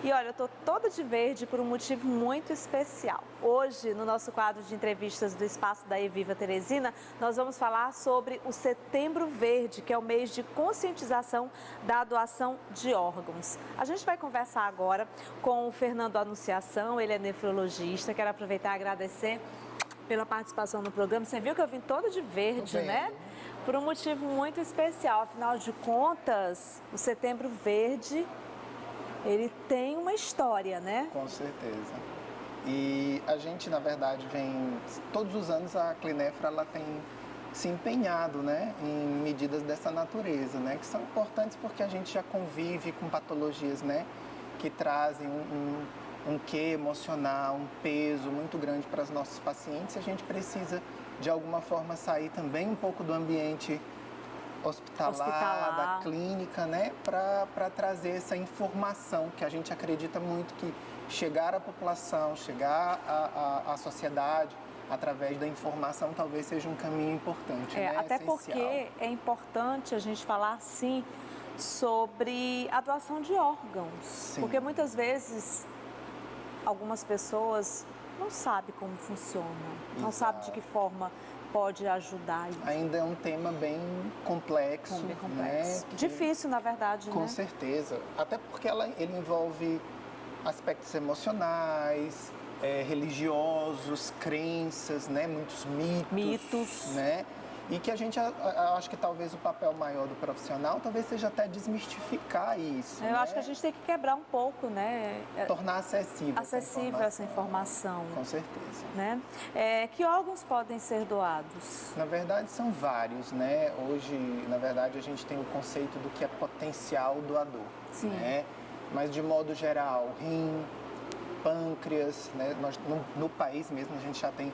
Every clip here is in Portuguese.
E olha, eu tô toda de verde por um motivo muito especial. Hoje, no nosso quadro de entrevistas do Espaço da Eviva Teresina, nós vamos falar sobre o Setembro Verde, que é o mês de conscientização da doação de órgãos. A gente vai conversar agora com o Fernando Anunciação, ele é nefrologista. Quero aproveitar e agradecer pela participação no programa. Você viu que eu vim toda de verde, né? Por um motivo muito especial. Afinal de contas, o Setembro Verde, ele tem uma história, né? Com certeza. E a gente, na verdade, todos os anos a Clinefra ela tem se empenhado, né, em medidas dessa natureza, né, que são importantes porque a gente já convive com patologias, né, que trazem um quê emocional, um peso muito grande para os nossos pacientes. A gente precisa, de alguma forma, sair também um pouco do ambiente hospitalar, da clínica, né, para trazer essa informação que a gente acredita muito que chegar à população, chegar à sociedade, através da informação, talvez seja um caminho importante, né? Até essencial. Porque é importante a gente falar, sim, sobre a doação de órgãos. Sim. Porque muitas vezes algumas pessoas não sabem como funciona, não sabem de que forma pode ajudar isso. Ainda é um tema bem complexo. Bem complexo. Né? Difícil, na verdade, Com né? certeza. Até porque ele envolve aspectos emocionais, religiosos, crenças, né? Muitos mitos. Né? E que a gente, acho que talvez o papel maior do profissional talvez seja até desmistificar isso. Eu acho que a gente tem que quebrar um pouco, né? Tornar acessível essa informação. Com certeza. Né? Que órgãos podem ser doados? Na verdade, são vários, né? Hoje, na verdade, a gente tem o conceito do que é potencial doador. Sim. Né? Mas, de modo geral, rim, pâncreas, né? No país mesmo, a gente já tem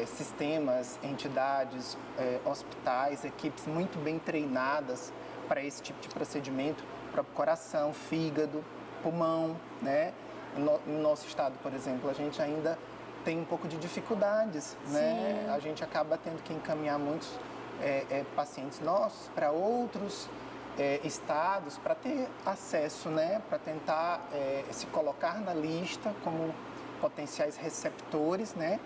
sistemas, entidades, hospitais, equipes muito bem treinadas para esse tipo de procedimento, para coração, fígado, pulmão, né? No nosso estado, por exemplo, a gente ainda tem um pouco de dificuldades, né? A gente acaba tendo que encaminhar muitos pacientes nossos para outros estados para ter acesso, né? Para tentar se colocar na lista como potenciais receptores, né?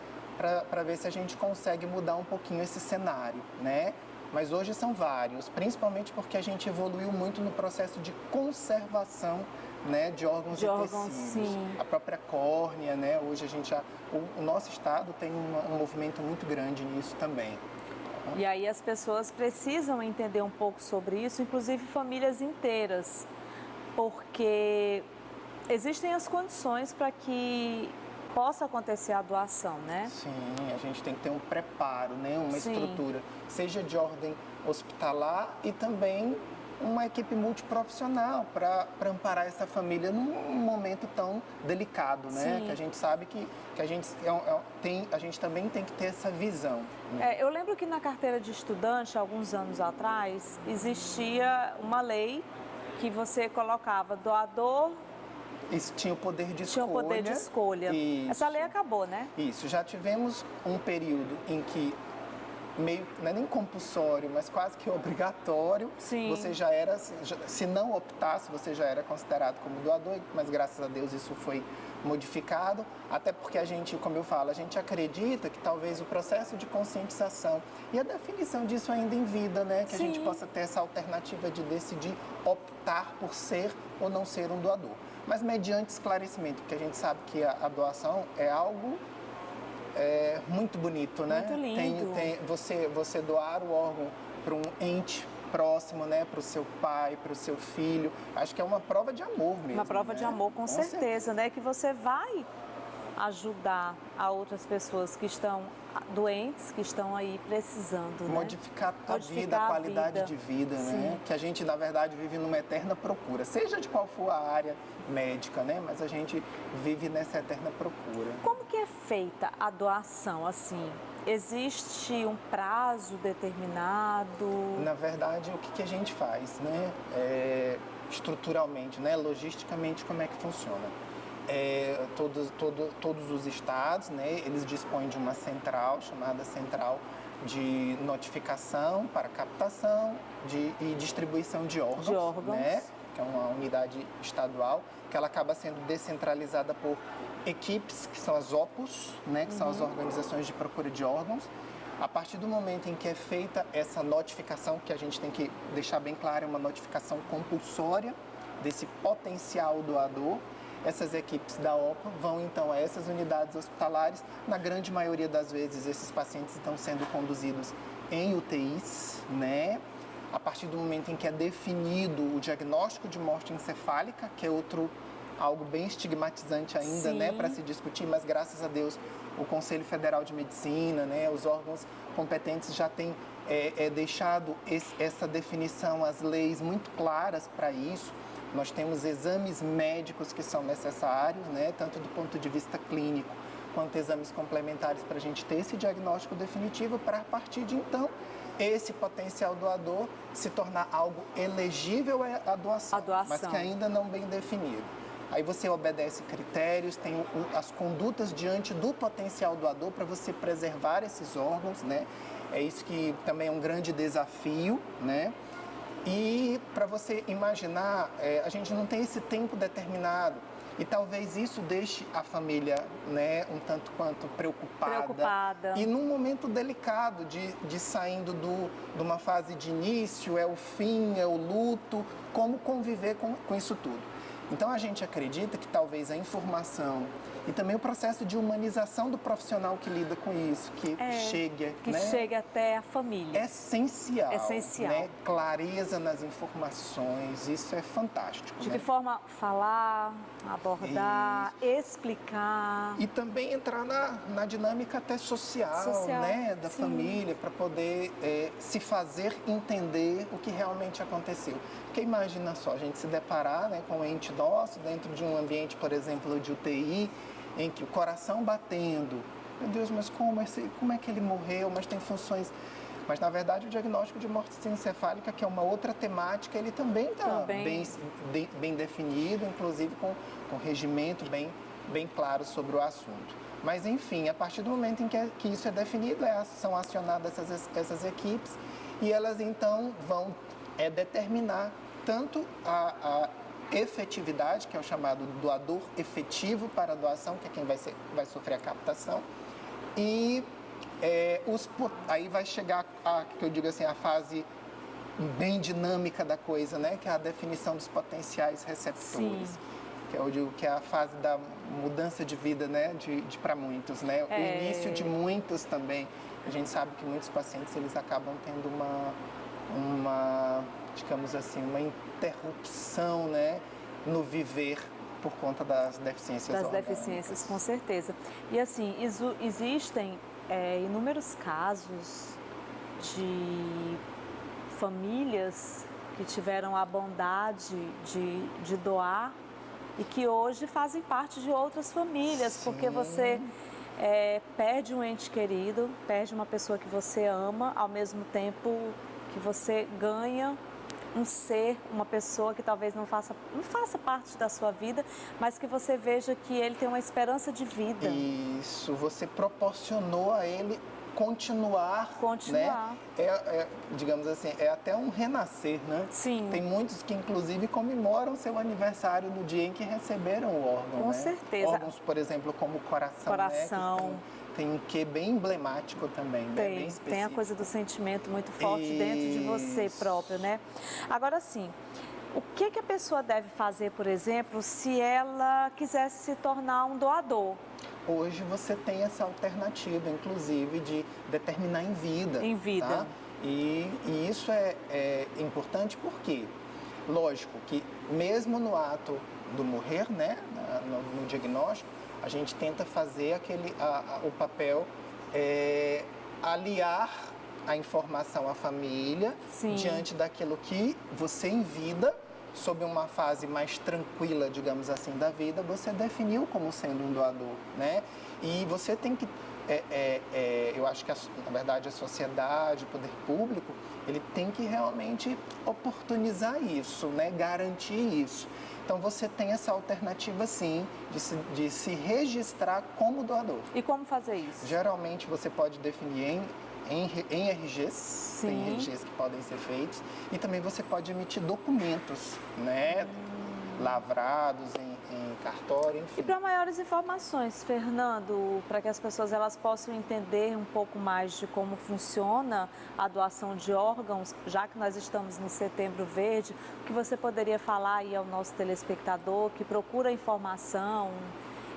Para ver se a gente consegue mudar um pouquinho esse cenário, né? Mas hoje são vários, principalmente porque a gente evoluiu muito no processo de conservação, né, de órgãos e tecidos. Sim. A própria córnea, né? Hoje a gente o nosso estado tem um movimento muito grande nisso também. E aí as pessoas precisam entender um pouco sobre isso, inclusive famílias inteiras, porque existem as condições para que possa acontecer a doação, né? Sim, a gente tem que ter um preparo, né? Uma estrutura, seja de ordem hospitalar e também uma equipe multiprofissional para amparar essa família num momento tão delicado, né? Que a gente sabe que a gente também tem que ter essa visão. Né? Eu lembro que na carteira de estudante, alguns anos atrás, existia uma lei que você colocava doador. Isso tinha o poder de escolha. Tinha o poder de escolha. Isso. Essa lei acabou, né? Isso. Já tivemos um período em que meio, não é nem compulsório, mas quase que obrigatório. Sim. Você já era, se não optasse, você já era considerado como doador, mas graças a Deus isso foi modificado, até porque a gente, como eu falo, a gente acredita que talvez o processo de conscientização e a definição disso ainda em vida, né, que a gente possa ter essa alternativa de decidir optar por ser ou não ser um doador. Mas mediante esclarecimento, porque a gente sabe que a doação é algo muito bonito, né? Muito lindo. Você doar o órgão para um ente próximo, né? Para o seu pai, para o seu filho. Acho que é uma prova de amor mesmo. Uma prova né? de amor, com certeza, né? Que você vai ajudar a outras pessoas que estão doentes, que estão aí precisando, né? Modificar a vida, a qualidade de vida, né? Que a gente, na verdade, vive numa eterna procura, seja de qual for a área médica, né? Mas a gente vive nessa eterna procura. Como que é feita a doação, assim? Existe um prazo determinado? Na verdade, o que a gente faz, né? Estruturalmente, né? Logisticamente, como é que funciona? Todos os estados, né, eles dispõem de uma central, chamada Central de Notificação para Captação e Distribuição de órgãos. Né, que é uma unidade estadual, que ela acaba sendo descentralizada por equipes, que são as OPOS, né, que são as organizações de procura de órgãos. A partir do momento em que é feita essa notificação, que a gente tem que deixar bem claro, é uma notificação compulsória desse potencial doador, essas equipes da OPA vão então a essas unidades hospitalares. Na grande maioria das vezes, esses pacientes estão sendo conduzidos em UTIs, né? A partir do momento em que é definido o diagnóstico de morte encefálica, que é algo bem estigmatizante ainda, né, para se discutir, mas graças a Deus o Conselho Federal de Medicina, né, os órgãos competentes já têm deixado essa definição, as leis muito claras para isso. Nós temos exames médicos que são necessários, né, tanto do ponto de vista clínico quanto exames complementares para a gente ter esse diagnóstico definitivo para, a partir de então, esse potencial doador se tornar algo elegível à doação, mas que ainda não bem definido. Aí você obedece critérios, tem as condutas diante do potencial doador para você preservar esses órgãos, né? É isso que também é um grande desafio, né? E para você imaginar, a gente não tem esse tempo determinado e talvez isso deixe a família, né, um tanto quanto preocupada. E num momento delicado de saindo de uma fase de início, é o fim, é o luto, como conviver com isso tudo. Então, a gente acredita que talvez a informação e também o processo de humanização do profissional que lida com isso, que chegue até a família. É essencial. Essencial. Né? Clareza nas informações, isso é fantástico. De que forma falar, abordar, explicar. E também entrar na dinâmica até social. Né? Da família, para poder se fazer entender o que realmente aconteceu. Porque imagina só, a gente se deparar, né, com um ente nosso dentro de um ambiente, por exemplo, de UTI, em que o coração batendo. Meu Deus, mas como é que ele morreu? Mas tem funções... Mas, na verdade, o diagnóstico de morte encefálica, que é uma outra temática, ele também está bem definido, inclusive com regimento bem claro sobre o assunto. Mas, enfim, a partir do momento em que isso é definido, são acionadas essas equipes e elas, então, vão determinar tanto a efetividade, que é o chamado doador efetivo para a doação, que é quem vai sofrer a captação, e aí vai chegar que eu digo assim, a fase bem dinâmica da coisa, né? Que é a definição dos potenciais receptores. Que eu digo que é a fase da mudança de vida, né? Para muitos, né? O início de muitos também. A gente sabe que muitos pacientes, eles acabam tendo uma digamos assim, uma interrupção, né, no viver por conta das deficiências orgânicas. Das deficiências, com certeza. E assim, existem inúmeros casos de famílias que tiveram a bondade de doar e que hoje fazem parte de outras famílias, porque você perde um ente querido, perde uma pessoa que você ama, ao mesmo tempo que você ganha um ser, uma pessoa que talvez não faça parte da sua vida, mas que você veja que ele tem uma esperança de vida. Isso, você proporcionou a ele continuar. Né? Digamos assim, é até um renascer, né? Sim. Tem muitos que, inclusive, comemoram seu aniversário no dia em que receberam o órgão. Com certeza. Órgãos, por exemplo, como o coração. Né? Tem um quê bem emblemático também, né? Bem específico. Tem a coisa do sentimento muito forte dentro de você próprio, né? Agora, sim, o que a pessoa deve fazer, por exemplo, se ela quisesse se tornar um doador? Hoje você tem essa alternativa, inclusive, de determinar em vida. Em vida. Tá? E isso é importante porque, lógico, que mesmo no ato do morrer, né, no diagnóstico, a gente tenta fazer o papel aliar a informação à família diante daquilo que você em vida, sob uma fase mais tranquila, digamos assim, da vida, você definiu como sendo um doador, né? E você tem que, eu acho que, na verdade, a sociedade, o poder público, ele tem que realmente oportunizar isso, né? Garantir isso. Então, você tem essa alternativa, sim, de se registrar como doador. E como fazer isso? Geralmente, você pode definir em RGs, tem RGs que podem ser feitos, e também você pode emitir documentos, né, lavrados em cartório, enfim. E para maiores informações, Fernando, para que as pessoas elas possam entender um pouco mais de como funciona a doação de órgãos, já que nós estamos no Setembro Verde, o que você poderia falar aí ao nosso telespectador que procura informação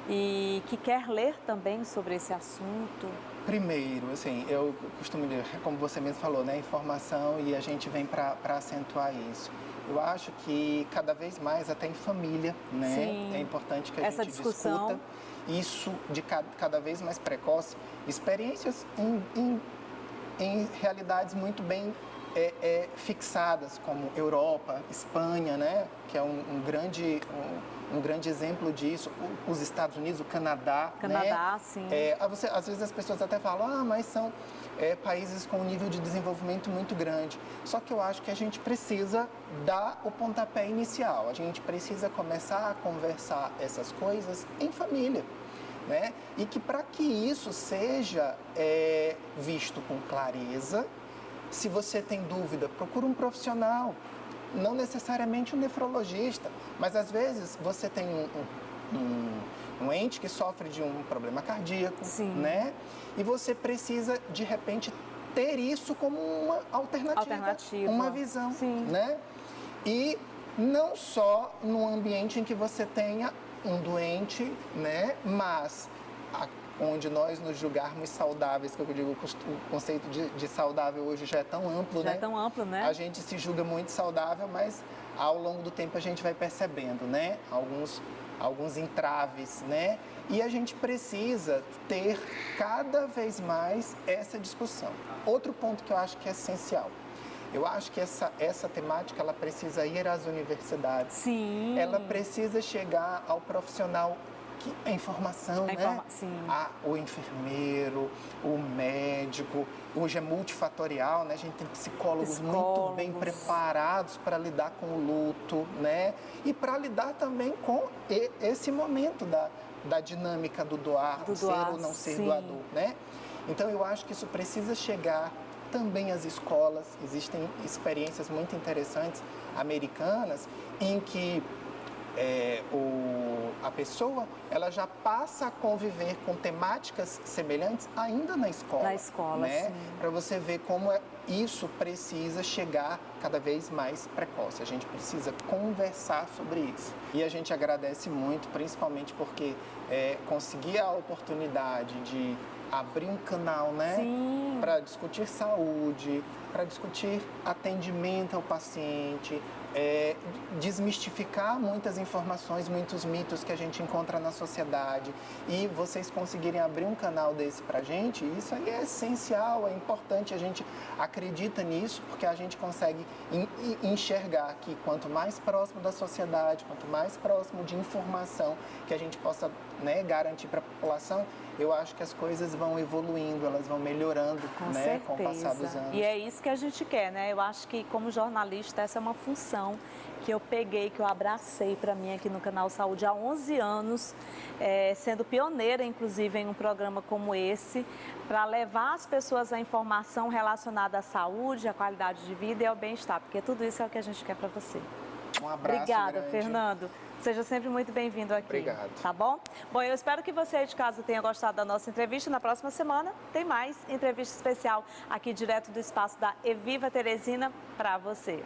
e que quer ler também sobre esse assunto? Primeiro, assim, eu costumo dizer, como você mesmo falou, né, informação, e a gente vem para acentuar isso. Eu acho que cada vez mais, até em família, né, Sim, é importante que a essa gente discussão. discuta isso de cada vez mais precoce, experiências em realidades muito bem fixadas, como Europa, Espanha, né, que é um grande exemplo disso, os Estados Unidos, o Canadá. Canadá, né? sim. Às vezes as pessoas até falam, mas são países com um nível de desenvolvimento muito grande. Só que eu acho que a gente precisa dar o pontapé inicial, a gente precisa começar a conversar essas coisas em família. Né? E que para que isso seja visto com clareza, se você tem dúvida, procura um profissional, não necessariamente um nefrologista, mas às vezes você tem um ente que sofre de um problema cardíaco, Sim. né? E você precisa, de repente, ter isso como uma alternativa. Uma visão, Sim. né? E não só no ambiente em que você tenha um doente, né? Mas onde nós nos julgarmos saudáveis, que eu digo, o conceito de saudável hoje já é tão amplo, né? Já é tão amplo, né? A gente se julga muito saudável, mas ao longo do tempo a gente vai percebendo, né? Alguns entraves, né? E a gente precisa ter cada vez mais essa discussão. Outro ponto que eu acho que é essencial. Eu acho que essa temática, ela precisa ir às universidades. Sim. Ela precisa chegar ao profissional a informação, né? Sim. O enfermeiro, o médico, hoje é multifatorial, né? A gente tem psicólogos muito bem preparados para lidar com o luto, né? E para lidar também com esse momento da dinâmica do doar, ser ou não ser doador, né? Então eu acho que isso precisa chegar também às escolas. Existem experiências muito interessantes americanas em que a pessoa ela já passa a conviver com temáticas semelhantes ainda na escola. Na escola, né? sim. Para você ver como isso precisa chegar cada vez mais precoce. A gente precisa conversar sobre isso. E a gente agradece muito, principalmente porque conseguir a oportunidade de abrir um canal, né? Para discutir saúde, para discutir atendimento ao paciente, desmistificar muitas informações, muitos mitos que a gente encontra na sociedade, e vocês conseguirem abrir um canal desse para a gente, isso aí é essencial, é importante, a gente acredita nisso, porque a gente consegue enxergar que quanto mais próximo da sociedade, quanto mais próximo de informação que a gente possa, né, garantir para a população, eu acho que as coisas vão evoluindo, elas vão melhorando, né, com o passar dos anos. E é isso que a gente quer, né? Eu acho que como jornalista essa é uma função que eu peguei, que eu abracei para mim aqui no Canal Saúde há 11 anos, sendo pioneira, inclusive, em um programa como esse, para levar as pessoas a informação relacionada à saúde, à qualidade de vida e ao bem-estar, porque tudo isso é o que a gente quer para você. Um abraço. Obrigada, grande. Fernando. Seja sempre muito bem-vindo aqui. Obrigado. Tá bom? Bom, eu espero que você aí de casa tenha gostado da nossa entrevista. Na próxima semana tem mais entrevista especial aqui direto do espaço da Eviva Teresina para você.